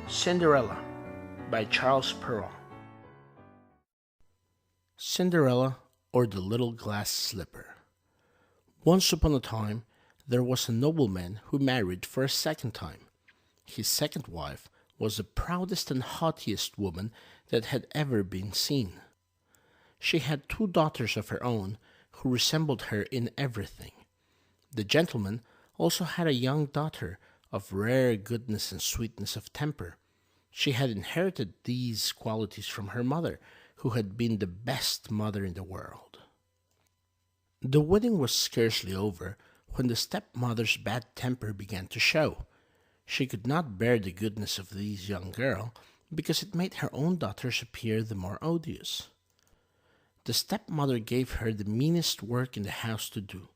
Cinderella by Charles Perrault. Cinderella, or the Little Glass Slipper. Once upon a time, there was a nobleman who married for a second time. His second wife was the proudest and haughtiest woman that had ever been seen. She had two daughters of her own who resembled her in everything. The gentleman also had a young daughter of rare goodness and sweetness of temper. She had inherited these qualities from her mother, who had been the best mother in the world. The wedding was scarcely over when the stepmother's bad temper began to show. She could not bear the goodness of this young girl, because it made her own daughters appear the more odious. The stepmother gave her the meanest work in the house to do.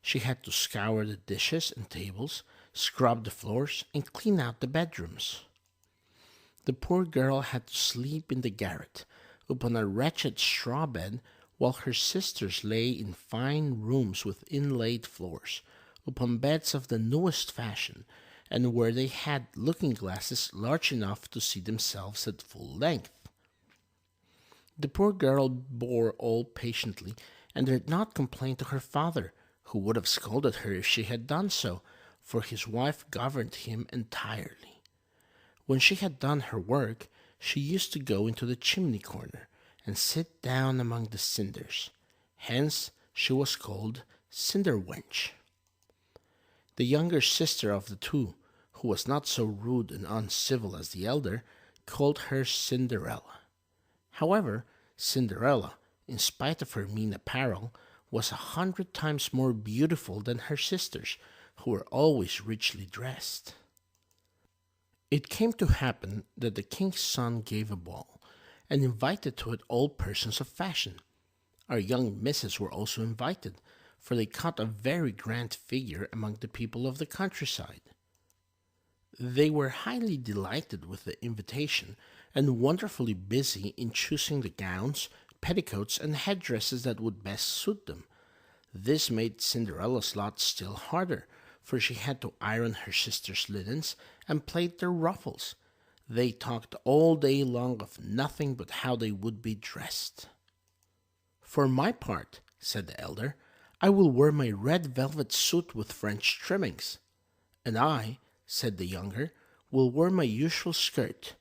She had to scour the dishes and tables, scrub the floors, and clean out the bedrooms. The poor girl had to sleep in the garret, upon a wretched straw bed, while her sisters lay in fine rooms with inlaid floors, upon beds of the newest fashion, and where they had looking-glasses large enough to see themselves at full length. The poor girl bore all patiently, and did not complain to her father, who would have scolded her if she had done so, for his wife governed him entirely. When she had done her work, she used to go into the chimney corner, and sit down among the cinders. Hence she was called Cinderwench. The younger sister of the two, who was not so rude and uncivil as the elder, called her Cinderella. However, Cinderella, in spite of her mean apparel, was 100 times more beautiful than her sisters, who were always richly dressed. It came to happen that the king's son gave a ball, and invited to it all persons of fashion. Our young misses were also invited, for they cut a very grand figure among the people of the countryside. They were highly delighted with the invitation, and wonderfully busy in choosing the gowns, petticoats, and headdresses that would best suit them. This made Cinderella's lot still harder, for she had to iron her sisters' linens and plait their ruffles. They talked all day long of nothing but how they would be dressed. "For my part," said the elder, "I will wear my red velvet suit with French trimmings." "And I," said the younger, "will wear my usual skirt.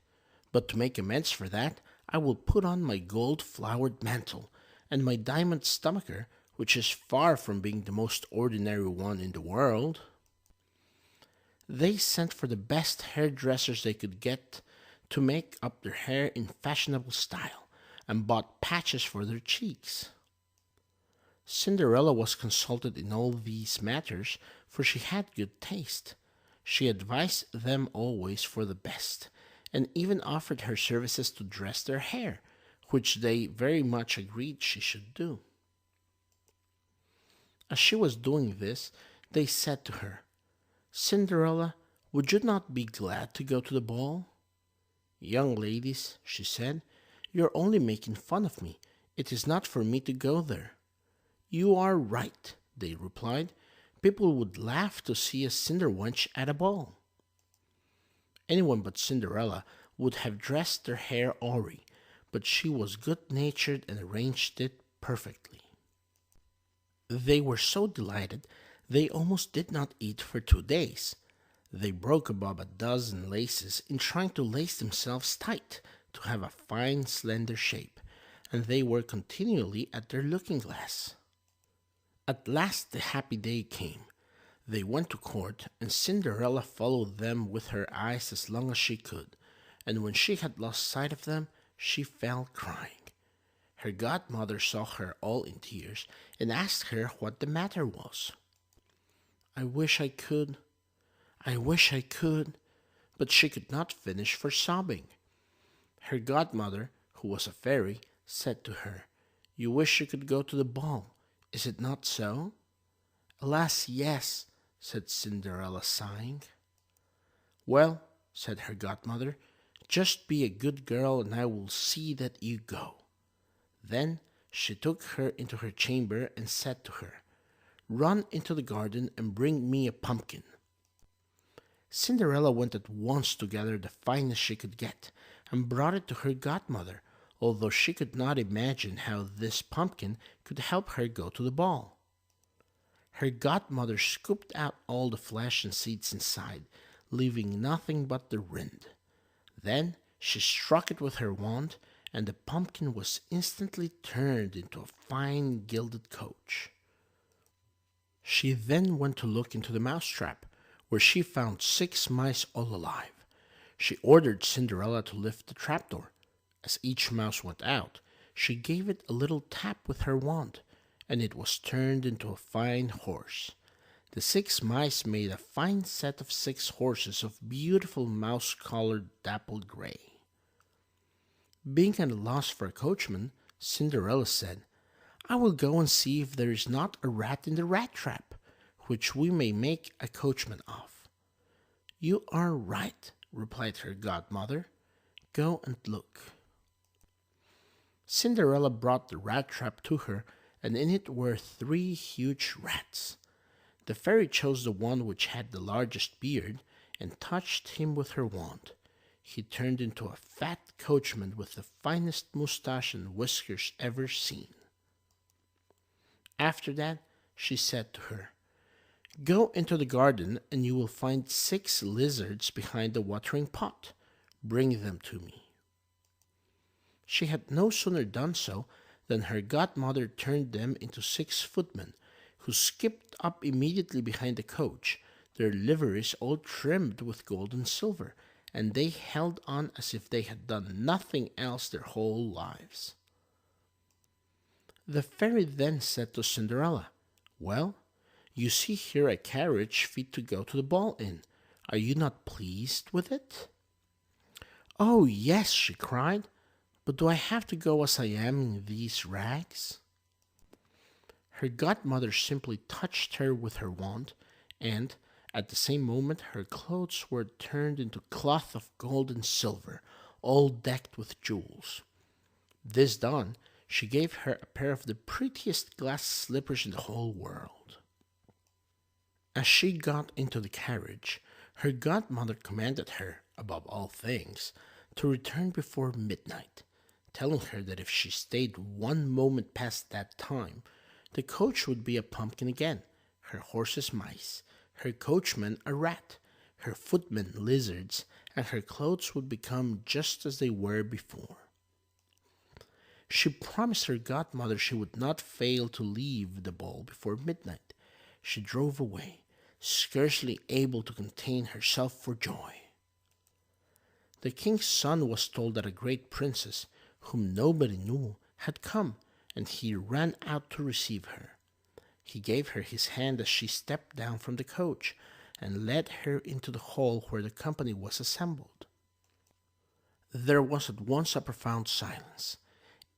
But to make amends for that, I will put on my gold-flowered mantle, and my diamond stomacher, which is far from being the most ordinary one in the world." They sent for the best hairdressers they could get to make up their hair in fashionable style, and bought patches for their cheeks. Cinderella was consulted in all these matters, for she had good taste. She advised them always for the best, and even offered her services to dress their hair, which they very much agreed she should do. As she was doing this, they said to her, "Cinderella, would you not be glad to go to the ball?" "Young ladies," she said, "you are only making fun of me. It is not for me to go there." "You are right," they replied. "People would laugh to see a Cinderwench at a ball." Anyone but Cinderella would have dressed their hair awry, but she was good-natured and arranged it perfectly. They were so delighted they almost did not eat for 2 days. They broke above a dozen laces in trying to lace themselves tight to have a fine slender shape, and they were continually at their looking-glass. At last the happy day came. They went to court, and Cinderella followed them with her eyes as long as she could, and when she had lost sight of them, she fell crying. Her godmother saw her all in tears, and asked her what the matter was. "I wish I could, I wish I could," but she could not finish for sobbing. Her godmother, who was a fairy, said to her, "You wish you could go to the ball, is it not so?" "Alas, yes," said Cinderella, sighing. "Well," said her godmother, "just be a good girl, and I will see that you go." Then she took her into her chamber and said to her, "Run into the garden and bring me a pumpkin." Cinderella went at once to gather the finest she could get, and brought it to her godmother, although she could not imagine how this pumpkin could help her go to the ball. Her godmother scooped out all the flesh and seeds inside, leaving nothing but the rind. Then she struck it with her wand, and the pumpkin was instantly turned into a fine gilded coach. She then went to look into the mousetrap, where she found 6 mice all alive. She ordered Cinderella to lift the trapdoor. As each mouse went out, she gave it a little tap with her wand, and it was turned into a fine horse. The 6 mice made a fine set of 6 horses of beautiful mouse-colored dappled gray. Being at a loss for a coachman, Cinderella said, "I will go and see if there is not a rat in the rat trap, which we may make a coachman of." "You are right," replied her godmother. "Go and look." Cinderella brought the rat trap to her, and in it were 3 huge rats. The fairy chose the one which had the largest beard, and touched him with her wand. He turned into a fat coachman with the finest moustache and whiskers ever seen. After that, she said to her, "Go into the garden, and you will find 6 lizards behind the watering pot. Bring them to me." She had no sooner done so than her godmother turned them into 6 footmen, who skipped up immediately behind the coach, their liveries all trimmed with gold and silver, and they held on as if they had done nothing else their whole lives. The fairy then said to Cinderella, "Well, you see here a carriage fit to go to the ball in. Are you not pleased with it?" "Oh, yes," she cried, "but do I have to go as I am in these rags?" Her godmother simply touched her with her wand, and at the same moment her clothes were turned into cloth of gold and silver, all decked with jewels. This done, she gave her a pair of the prettiest glass slippers in the whole world. As she got into the carriage, her godmother commanded her, above all things, to return before midnight, telling her that if she stayed 1 moment past that time, the coach would be a pumpkin again, her horses mice, her coachman a rat, her footmen lizards, and her clothes would become just as they were before. She promised her godmother she would not fail to leave the ball before midnight. She drove away, scarcely able to contain herself for joy. The king's son was told that a great princess, whom nobody knew, had come, and he ran out to receive her. He gave her his hand as she stepped down from the coach, and led her into the hall where the company was assembled. There was at once a profound silence.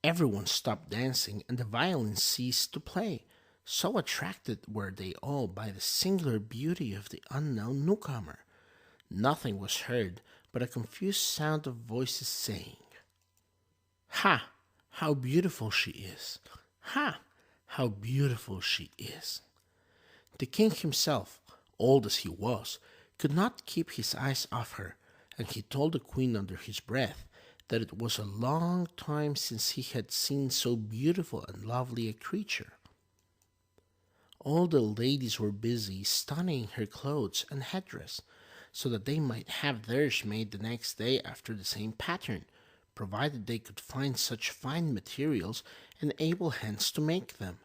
Everyone stopped dancing, and the violins ceased to play, so attracted were they all by the singular beauty of the unknown newcomer. Nothing was heard but a confused sound of voices saying, "Ha! How beautiful she is! Ha! How beautiful she is!" The king himself, old as he was, could not keep his eyes off her, and he told the queen under his breath that it was a long time since he had seen so beautiful and lovely a creature. All the ladies were busy studying her clothes and headdress, so that they might have theirs made the next day after the same pattern, provided they could find such fine materials and able hands to make them.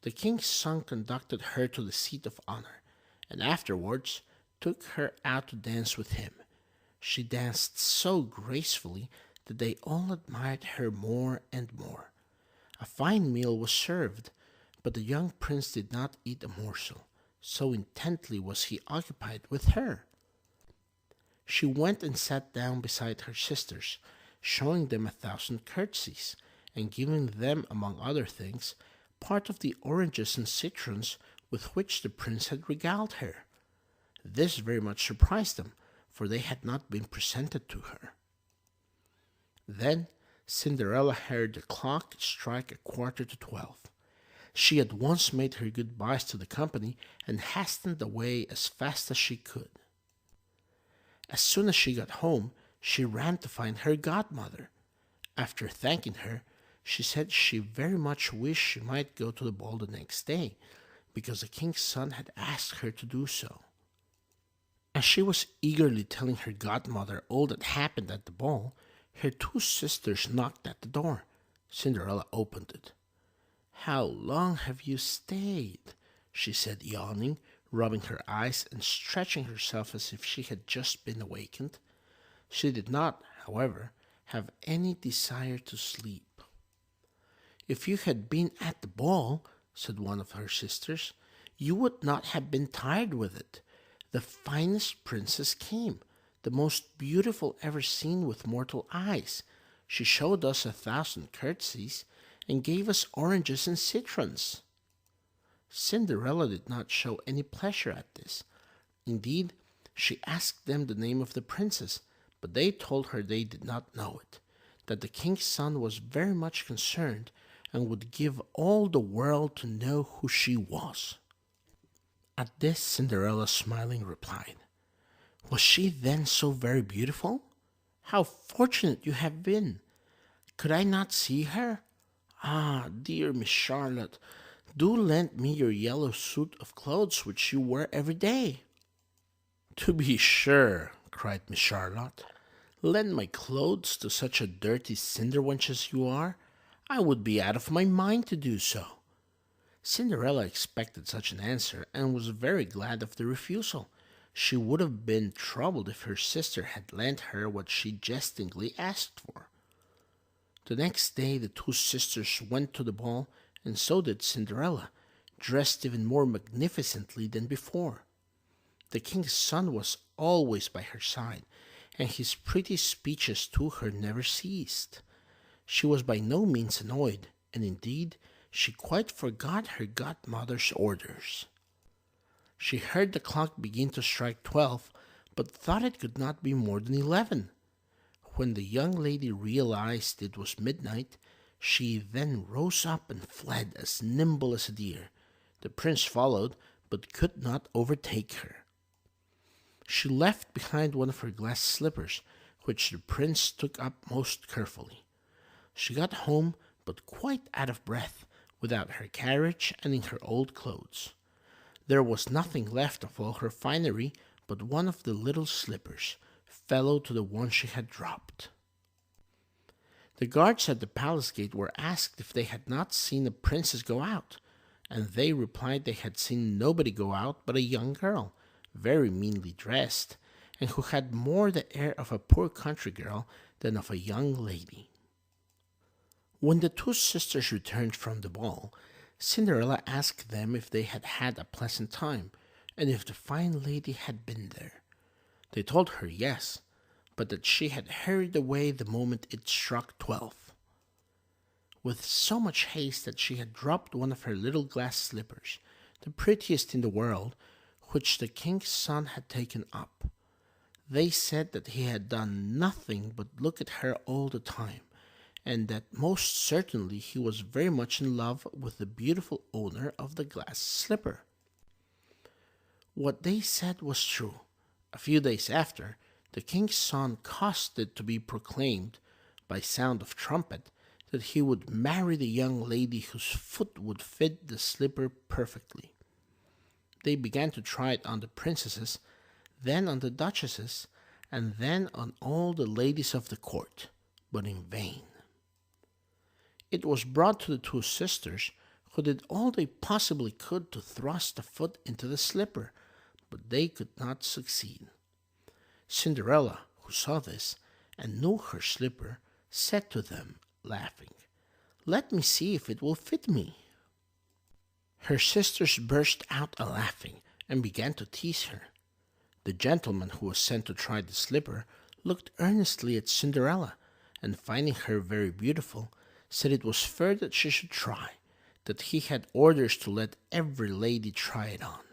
The king's son conducted her to the seat of honor, and afterwards took her out to dance with him. She danced so gracefully that they all admired her more and more. A fine meal was served, but the young prince did not eat a morsel, so intently was he occupied with her. She went and sat down beside her sisters, showing them 1,000 curtsies, and giving them, among other things, part of the oranges and citrons with which the prince had regaled her. This very much surprised them, for they had not been presented to her. Then Cinderella heard the clock strike 11:45. She at once made her goodbyes to the company and hastened away as fast as she could. As soon as she got home, she ran to find her godmother. After thanking her, she said she very much wished she might go to the ball the next day, because the king's son had asked her to do so. As she was eagerly telling her godmother all that happened at the ball, her two sisters knocked at the door. Cinderella opened it. "How long have you stayed?" she said, yawning, rubbing her eyes and stretching herself as if she had just been awakened. She did not, however, have any desire to sleep. "If you had been at the ball," said one of her sisters, "you would not have been tired with it. The finest princess came, the most beautiful ever seen with mortal eyes. She showed us 1,000 curtsies and gave us oranges and citrons." Cinderella did not show any pleasure at this. Indeed, she asked them the name of the princess, but they told her they did not know it, that the king's son was very much concerned and would give all the world to know who she was. At this, Cinderella, smiling, replied, "Was she then so very beautiful? How fortunate you have been! Could I not see her? Ah, dear Miss Charlotte, do lend me your yellow suit of clothes which you wear every day." "To be sure," cried Miss Charlotte. "Lend my clothes to such a dirty cinder wench as you are? I would be out of my mind to do so." Cinderella expected such an answer, and was very glad of the refusal. She would have been troubled if her sister had lent her what she jestingly asked for. The next day the two sisters went to the ball, and so did Cinderella, dressed even more magnificently than before. The king's son was always by her side, and his pretty speeches to her never ceased. She was by no means annoyed, and indeed she quite forgot her godmother's orders. She heard the clock begin to strike 12, but thought it could not be more than 11. When the young lady realized it was midnight, she then rose up and fled as nimble as a deer. The prince followed, but could not overtake her. She left behind one of her glass slippers, which the prince took up most carefully. She got home, but quite out of breath, without her carriage and in her old clothes. There was nothing left of all her finery but one of the little slippers, fellow to the one she had dropped. The guards at the palace gate were asked if they had not seen a princess go out, and they replied they had seen nobody go out but a young girl, very meanly dressed, and who had more the air of a poor country girl than of a young lady. When the two sisters returned from the ball, Cinderella asked them if they had had a pleasant time, and if the fine lady had been there. They told her yes, but that she had hurried away the moment it struck 12, with so much haste that she had dropped one of her little glass slippers, the prettiest in the world, which the king's son had taken up. They said that he had done nothing but look at her all the time, and that most certainly he was very much in love with the beautiful owner of the glass slipper. What they said was true. A few days after, the king's son caused it to be proclaimed, by sound of trumpet, that he would marry the young lady whose foot would fit the slipper perfectly. They began to try it on the princesses, then on the duchesses, and then on all the ladies of the court, but in vain. It was brought to the two sisters, who did all they possibly could to thrust a foot into the slipper, but they could not succeed. Cinderella, who saw this, and knew her slipper, said to them, laughing, "Let me see if it will fit me." Her sisters burst out a-laughing, and began to tease her. The gentleman who was sent to try the slipper looked earnestly at Cinderella, and finding her very beautiful, said it was fair that she should try, that he had orders to let every lady try it on.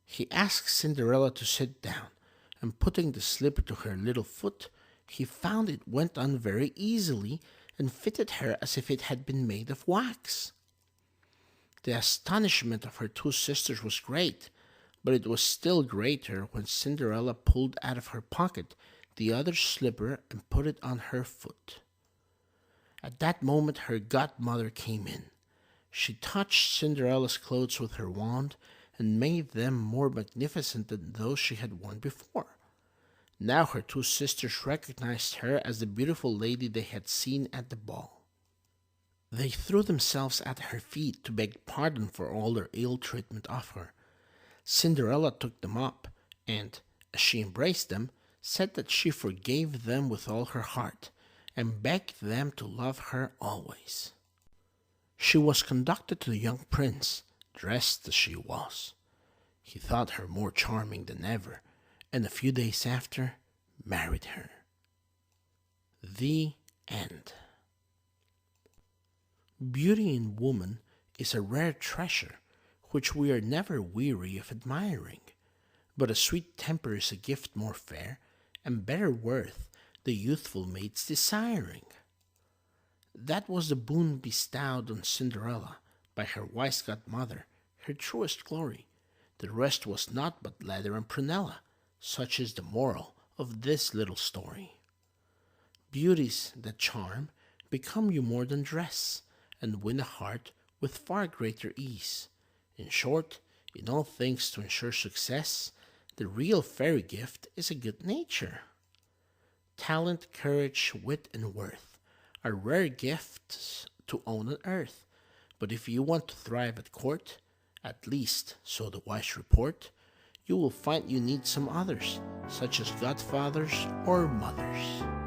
He asked Cinderella to sit down, and putting the slipper to her little foot, he found it went on very easily, and fitted her as if it had been made of wax. The astonishment of her two sisters was great, But it was still greater when Cinderella pulled out of her pocket the other slipper and put it on her foot. At that moment her godmother came in. She touched Cinderella's clothes with her wand and made them more magnificent than those she had worn before. Now her two sisters recognized her as the beautiful lady they had seen at the ball. They threw themselves at her feet to beg pardon for all their ill treatment of her. Cinderella took them up, and, as she embraced them, said that she forgave them with all her heart, and begged them to love her always. She was conducted to the young prince, dressed as she was. He thought her more charming than ever, and a few days after married her. The end. Beauty in woman is a rare treasure which we are never weary of admiring, but a sweet temper is a gift more fair and better worth the youthful maid's desiring. That was the boon bestowed on Cinderella by her wise godmother, her truest glory. The rest was naught but leather and prunella. Such is the moral of this little story. Beauties that charm become you more than dress, and win a heart with far greater ease. In short, in all things to ensure success, the real fairy gift is a good nature. Talent, courage, wit, and worth are rare gifts to own on earth, but if you want to thrive at court, at least, so the wise report, you will find you need some others, such as godfathers or mothers.